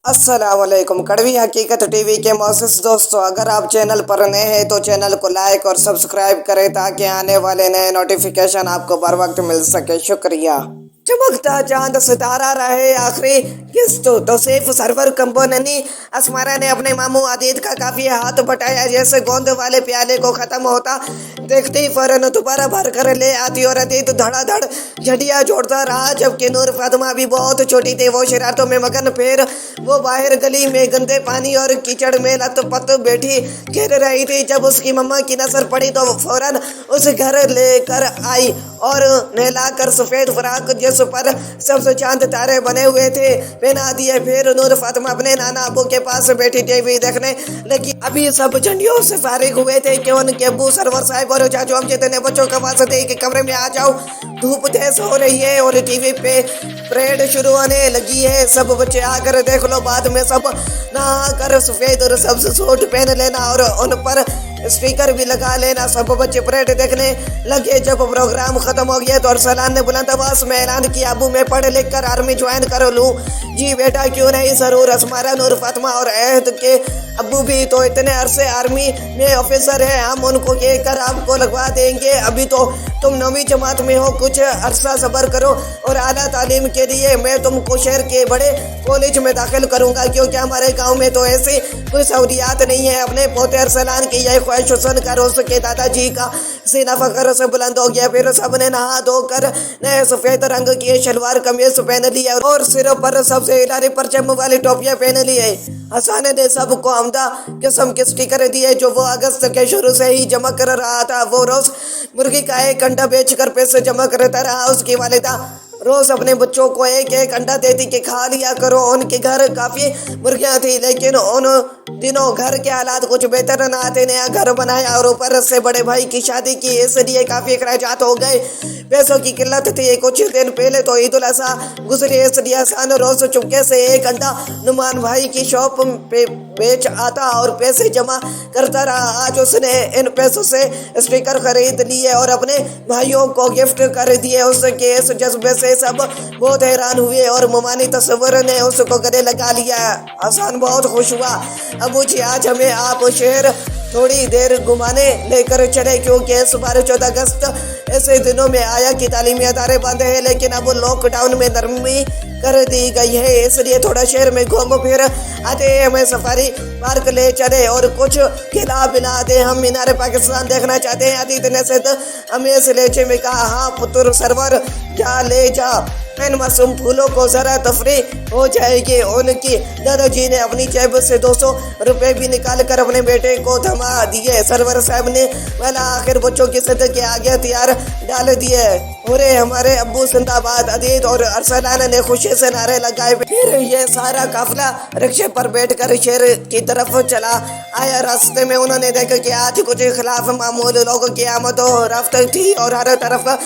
अस्सलामुअलैकुम। कड़वी हकीकत टीवी के मोअज़्ज़िज़ दोस्तों, अगर आप चैनल पर नए हैं तो चैनल को लाइक और सब्सक्राइब करें ताकि आने वाले नए नोटिफिकेशन आपको बर वक्त मिल सके। शुक्रिया। चमकता चांद सितारा रहे आखिरी किस्त तो सिर्फ सरवर कंपोनेंट असमारा ने अपने मामू आदित का काफी हाथ बटाया। जैसे गोंद वाले प्याले को खत्म होता देखते ही फौरन दोबारा भर कर ले आती और अतीत धड़ाधड़ झड़िया जोड़ता रहा। जबकि नूर फातिमा भी बहुत छोटी थी, वो शरारतों में मगन। फिर वो बाहर गली में गंदे पानी और कीचड़ में लत-पत बैठी खेल रही थी। जब उसकी मम्मा की नजर पड़ी तो फौरन उस घर लेकर आई और नहलाकर सफेद फराक जिस पर सबसे चांद तारे बने हुए थे पहना दिए। फिर नूर फातिमा अपने नाना अबू के पास बैठी टीवी देखने लगी। अभी सब झंडियों से फारिग हुए थे कि उनके अबू सरवर साहब और चाचू अमजद ने बच्चों का आवाज दे कि कमरे में आ जाओ, धूप तेज हो रही है और टीवी पे परेड शुरू होने लगी है। सब बच्चे आकर देख लो। बाद में सब नहाकर सफेद और सब्ज सूट पहन लेना और उन पर स्पीकर भी लगा लेना। सब बच्चे परेड देखने लगे। जब प्रोग्राम खत्म हो गया तो अरसलान ने बुलंद आवाज में ऐलान किया, अबू मैं पढ़ लिख कर आर्मी ज्वाइन कर लूँ। जी बेटा क्यों नहीं जरूर। असमारा, नूर फातिमा और अहद के अबू भी तो इतने अरसे आर्मी में ऑफिसर है, हम उनको ये कर आपको लगवा देंगे। अभी तो तुम 9वीं जमात में हो, कुछ अरसा सब्र करो और आला तालीम के लिए मैं तुमको शहर के बड़े कॉलेज में दाखिल करूंगा, क्योंकि हमारे गांव में तो ऐसी कोई सहूलियात नहीं है। अपने पोते अरसलान की यह ख्वाहिश सुनकर उसके दादाजी का सीना फख्र से बुलंद हो गया। फिर सबने नहा धोकर नए सफेद रंग की शलवार कमीज पहन लिया और सिर पर सबसे इलारी परचम वाली टोपियां पहन ली है। हसन ने सबको आमदा किस्म के स्टिकर दिए जो वो अगस्त के शुरू से ही जमा कर रहा था। वो रोज मुर्गी का एक अंडा बेचकर पैसे जमा करता रहा। उसकी वालिदा रोज अपने बच्चों को एक एक अंडा देती कि खा लिया करो। उनके घर काफी मुर्गियां थी, लेकिन उन दिनों घर के हालात कुछ बेहतर न आते। नया घर बनाया और ऊपर से बड़े भाई की शादी की, इसलिए काफी अखराजात हो गए। पैसों की किल्लत थी। कुछ दिन पहले तो ईद उल अज़हा गुजरी, इसलिए हसन रोज चुपके से एक अंडा नुमान भाई की शॉप पे बेच आता और पैसे जमा करता रहा। आज उसने इन पैसों से स्पीकर खरीद लिए और अपने भाइयों को गिफ्ट कर दिए। उसके इस जज्बे से सब बहुत हैरान हुए और मुमानी तस्वर ने उसको गले लगा लिया। हसन बहुत खुश हुआ। अबू जी आज हमें आप शहर थोड़ी देर घुमाने लेकर चले, क्योंकि इस बार 14 अगस्त ऐसे दिनों में आया कि तालीमी अदारे बंद है, लेकिन अब लॉकडाउन में नरमी कर दी गई है, इसलिए थोड़ा शहर में घूम फिर आते हमें सफारी पार्क ले चले और कुछ खिला पिला दे। हम मीनार पाकिस्तान देखना चाहते हैं। अतीत ने सिद्ध हमें इस लेचे में कहा, हाँ पुत्र सरवर जा ले जा, इन मासूम फूलों को जरा तफरी हो जाएगी। उनकी दादाजी ने अपनी जेब से 200 रुपए भी निकाल कर अपने बेटे को थमा दिए। सरवर साहब ने वाला आखिर बच्चों की सद के आगे तैयार डाल दिए। पूरे हमारे अब्बू जिंदाबाद। अदीत और अरसलान ने खुशी से नारे लगाए। फिर ये सारा काफिला रिक्शे पर बैठकर शहर की तरफ चला आया। रास्ते में उन्होंने देखा कि आज कुछ खिलाफ मामूल लोगों की आमद और रफ्त थी और हर तरफ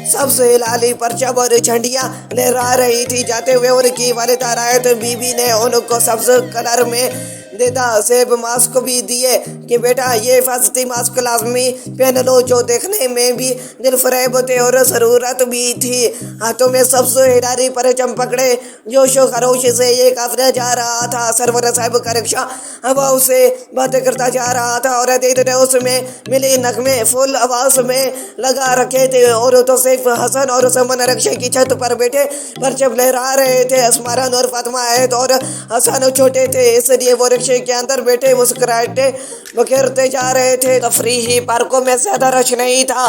सबसे लाली परचम और झंडियां लहरा रही थी। जाते हुए उनकी वालिदा रायत बीबी ने उनको सब्ज कलर में देता सेब मास्क भी दिए कि बेटा ये हिफाजती मास्क लाजमी पहन लो, जो देखने में भी दिलफरेब थे और जरूरत भी थी। हाथों में सबसे हिलारी परचम पकड़े जोशो खरोश से ये काफिला जा रहा था। सरवर साहब का रिक्शा हवाओं से बातें करता जा रहा था और अतीत ने उसमें मिली नगमे फुल आवाज में लगा रखे थे और तो सिर्फ हसन और समन रिक्शे की छत पर बैठे परचम लहरा रहे थे। असमारा, नूर फातिमा, अहद और हसन छोटे थे, इसलिए वो रिक्शे के अंदर बैठे मुस्कुराते बखेरते जा रहे थे। तफरीही पार्कों में ज्यादा रश नहीं था,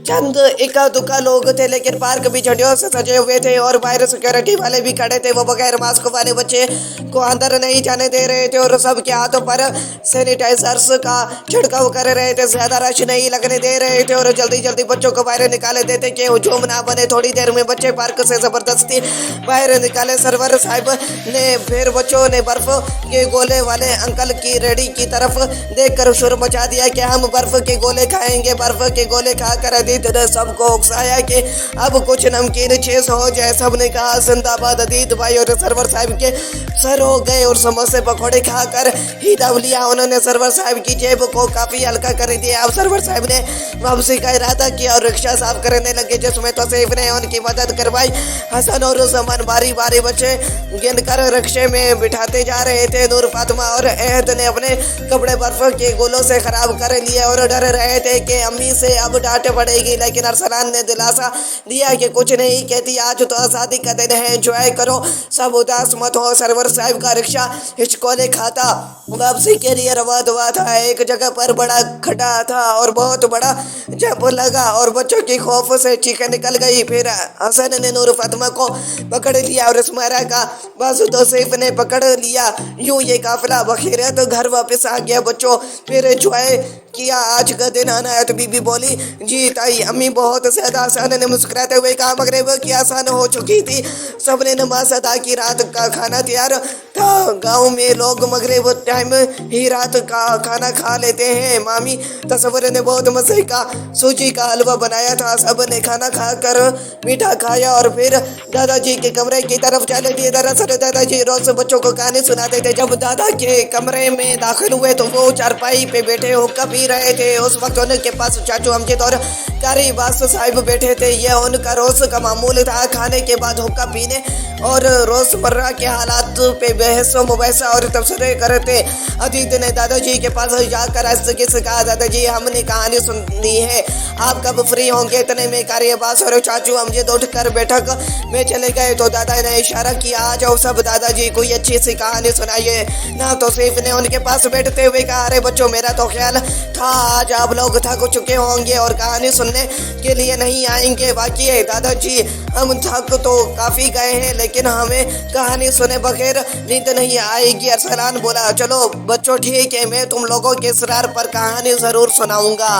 चंद इक्का दुक्का लोग थे, लेकिन पार्क भी झंडियों से सजे हुए थे और बाहर सिक्योरिटी वाले भी खड़े थे। वो बगैर मास्क वाले बच्चे को अंदर नहीं जाने दे रहे थे और सबके हाथों पर सैनिटाइजर्स का छिड़काव कर रहे थे। ज्यादा रश नहीं लगने दे रहे थे और जल्दी जल्दी बच्चों को बाहर निकाले देते कि हुजूम ना बने। थोड़ी देर में बच्चे पार्क से जबरदस्ती बाहर निकाले। सरवर साहब ने फिर बच्चों ने बर्फ के गोले वाले अंकल की रेडी की तरफ देख कर शोर मचा दिया कि हम बर्फ के गोले खाएंगे। बर्फ के गोले खाकर अदित ने सबको उकसाया कि अब कुछ नमकीन चीज हो जाए। सबने कहा जिंदाबाद अदित भाई, और सरवर साहब के सर हो गए और समोसे पकौड़े खाकर ही दम लिया। उन्होंने सरवर साहब की जेब को काफी हल्का कर दिया। अब सरवर साहब ने वापसी का इरादा किया और रिक्शा साफ करने लगे, जिसमें तौसीफ ने उनकी मदद करवाई। हसन और उस्मान बारी बारी बच्चे गिनकर रिक्शे में बिठाते जा रहे थे। नूर, फातिमा और अहद ने अपने कपड़े बर्फ के गोलों से खराब कर लिए और डर रहे थे कि अम्मी से अब डांट पड़ेगी, लेकिन अरसलान ने दिलासा दिया कि कुछ नहीं कहती, आज तो शादी का दिन है, एंजॉय करो, सब उदास मत हो। सरवर साहब का रिक्शा हिचकोले खाता वापसी के लिए रवा दवा था। एक जगह पर बड़ा खड्डा था और बहुत बड़ा जंप लगा और बच्चों की खौफ से चीखें निकल गई। फिर हसन ने नूर, फातिमा को पकड़ लिया और उस्मारा का बाजू तौसीफ ने पकड़ लिया। यूं ये काफिला बखैरियत घर वापस आ गया। बच्चों फिर एंजॉय किया, आज का दिन आना है। तो बीबी बोली, जी ताई, अम्मी बहुत ज्यादा। हसन ने मुस्कुराते हुए कहा, मगरिब की आसान हो चुकी थी, सबने नमाज अदा की, रात का खाना तैयार था। गांव में लोग मगरिब टाइम ही रात का खाना खा लेते हैं। मामी तसव्वुर ने बहुत मजे का सूजी का हलवा बनाया था। सब ने खाना खाकर मीठा खाया और फिर दादाजी के कमरे की तरफ चले दिए। दरअसल दादाजी रोज बच्चों को कहानी सुनाते थे। जब दादा के कमरे में दाखिल हुए तो वो चारपाई पे बैठे हुक्का पी रहे थे। उस वक्त उनके पास चाचू अमजद और कारी बास साहिब बैठे थे। यह उनका रोज का मामूल था, खाने के बाद हुक्का पीने और रोजमर्रा के हालात पे बहस मुबैसा और तबसरे करते। अदित ने दादाजी के पास जाकर हंस से कहा, दादाजी हमने कहानी सुननी है, आप कब फ्री होंगे? इतने में कारी अब्बास और चाचू अमजद उठकर बैठक में चले गए तो दादा ने इशारा किया, आ जाओ सब, दादाजी कोई अच्छी सी कहानी सुनाइए ना। तौसीफ ने उनके पास बैठते हुए कहा, अरे बच्चों, मेरा तो ख्याल था आज आप लोग थक चुके होंगे और कहानी सुनने के लिए नहीं आएंगे। बाकी है दादाजी, हम थक तो काफी गए हैं, लेकिन हमें कहानी सुने बगैर नींद नहीं आएगी। अरसलान बोला, चलो बच्चों ठीक है, मैं तुम लोगों के इसरार पर कहानी जरूर सुनाऊंगा।